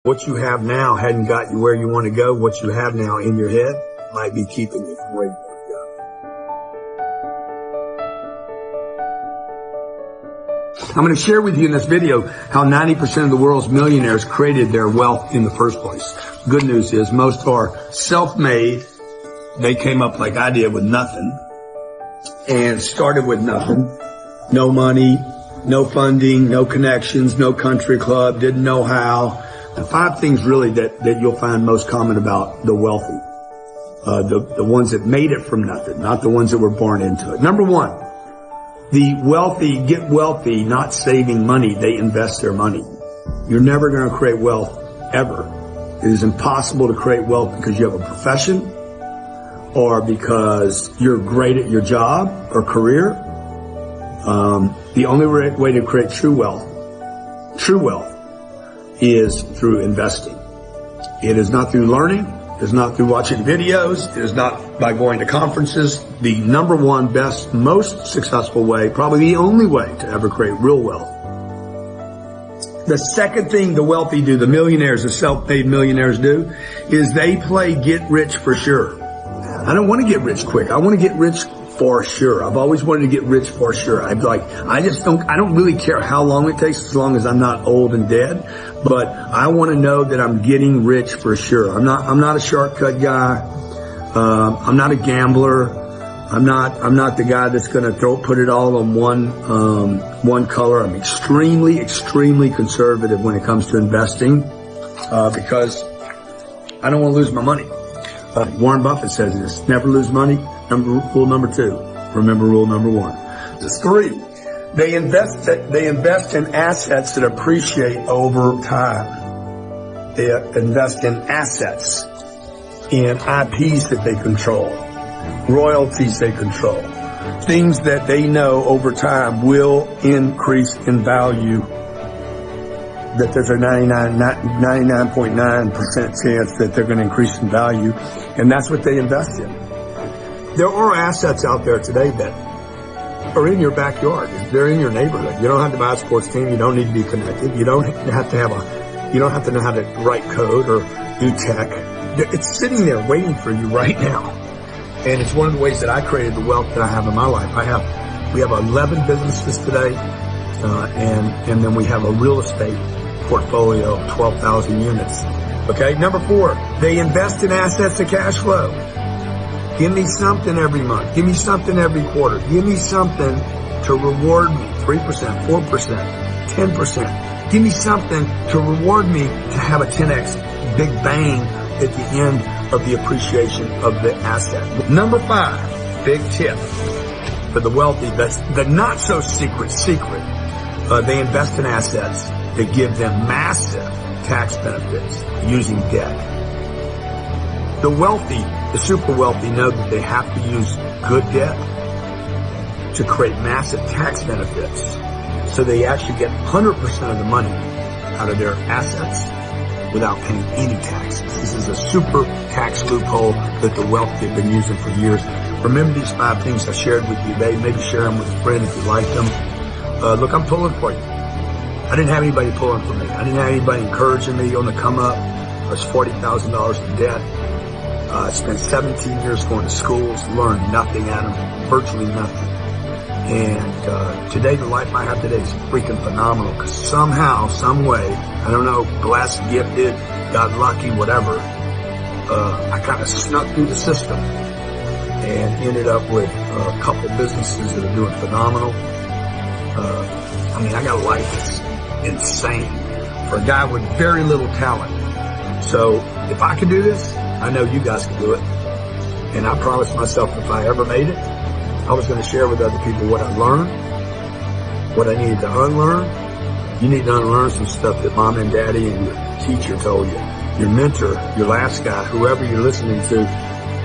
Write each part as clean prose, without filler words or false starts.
What you have now hadn't got you where you want to go. What you have now in your head might be keeping you from where you want to go. I'm going to share with you in this video how 90% of the world's millionaires created their wealth in the first place. Good news is most are self-made. They came up like I did with nothing and started with nothing. No money, no funding, no connections, no country club, didn't know how. The 5 things really that you'll find most common about the wealthy. The ones that made it from nothing, not the ones that were born into it. Number 1, the wealthy get wealthy not saving money. They invest their money. You're never going to create wealth, ever. It is impossible to create wealth because you have a profession or because you're great at your job or career. The only way to create true wealth is through investing. It is not through learning. It is not through watching videos. It is not by going to conferences. The number 1 best, most successful way, probably the only way to ever create real wealth. The second thing the wealthy do, the millionaires, the self-made millionaires do, is they play get rich for sure. I don't want to get rich quick. I want to get rich for sure. I've always wanted to get rich for sure. I don't really care how long it takes as long as I'm not old and dead. But I want to know that I'm getting rich for sure. I'm not a shortcut guy. I'm not a gambler. I'm not the guy that's going to put it all on one color. I'm extremely conservative when it comes to investing, because I don't want to lose my money. Warren Buffett says this: never lose money. Rule number 2. Remember rule number 1. 3. They invest in assets that appreciate over time. They invest in assets, in IPs that they control, royalties they control, things that they know over time will increase in value, that there's a 99.9% chance that they're going to increase in value, and that's what they invest in. There are assets out there today that are in your backyard. They're in your neighborhood. You don't have to buy a sports team. You don't need to be connected. You don't have to know how to write code or do tech. It's sitting there waiting for you right now. And it's one of the ways that I created the wealth that I have in my life. We have 11 businesses today, and then we have a real estate portfolio of 12,000 units. Okay. Number 4, they invest in assets to cash flow. Give me something every month. Give me something every quarter. Give me something to reward me. 3%, 4%, 10%. Give me something to reward me to have a 10x big bang at the end of the appreciation of the asset. Number 5, big tip for the wealthy, that's the not so secret. They invest in assets that give them massive tax benefits using debt. The wealthy, the super wealthy, know that they have to use good debt to create massive tax benefits. So they actually get 100% of the money out of their assets without paying any taxes. This is a super tax loophole that the wealthy have been using for years. Remember these 5 things I shared with you today. Maybe share them with a friend if you like them. Look, I'm pulling for you. I didn't have anybody pulling for me. I didn't have anybody encouraging me on the come up. I was $40,000 in debt. I spent 17 years going to schools, learned nothing at them, virtually nothing. And today, the life I have today is freaking phenomenal because somehow, some way, I don't know, blessed, gifted, got lucky, whatever, I kind of snuck through the system and ended up with a couple businesses that are doing phenomenal. I got a life that's insane for a guy with very little talent. So if I can do this, I know you guys can do it. And I promised myself if I ever made it, I was going to share with other people what I learned, what I needed to unlearn. You need to unlearn some stuff that mom and daddy and your teacher told you. Your mentor, your last guy, whoever you're listening to.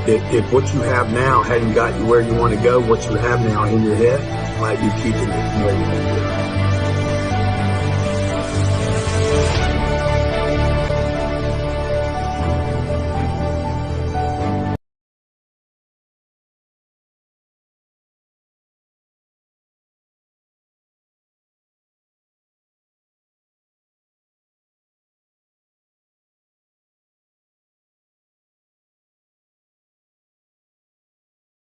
If what you have now hadn't got you where you want to go, what you have now in your head might be keeping you from where you want to go.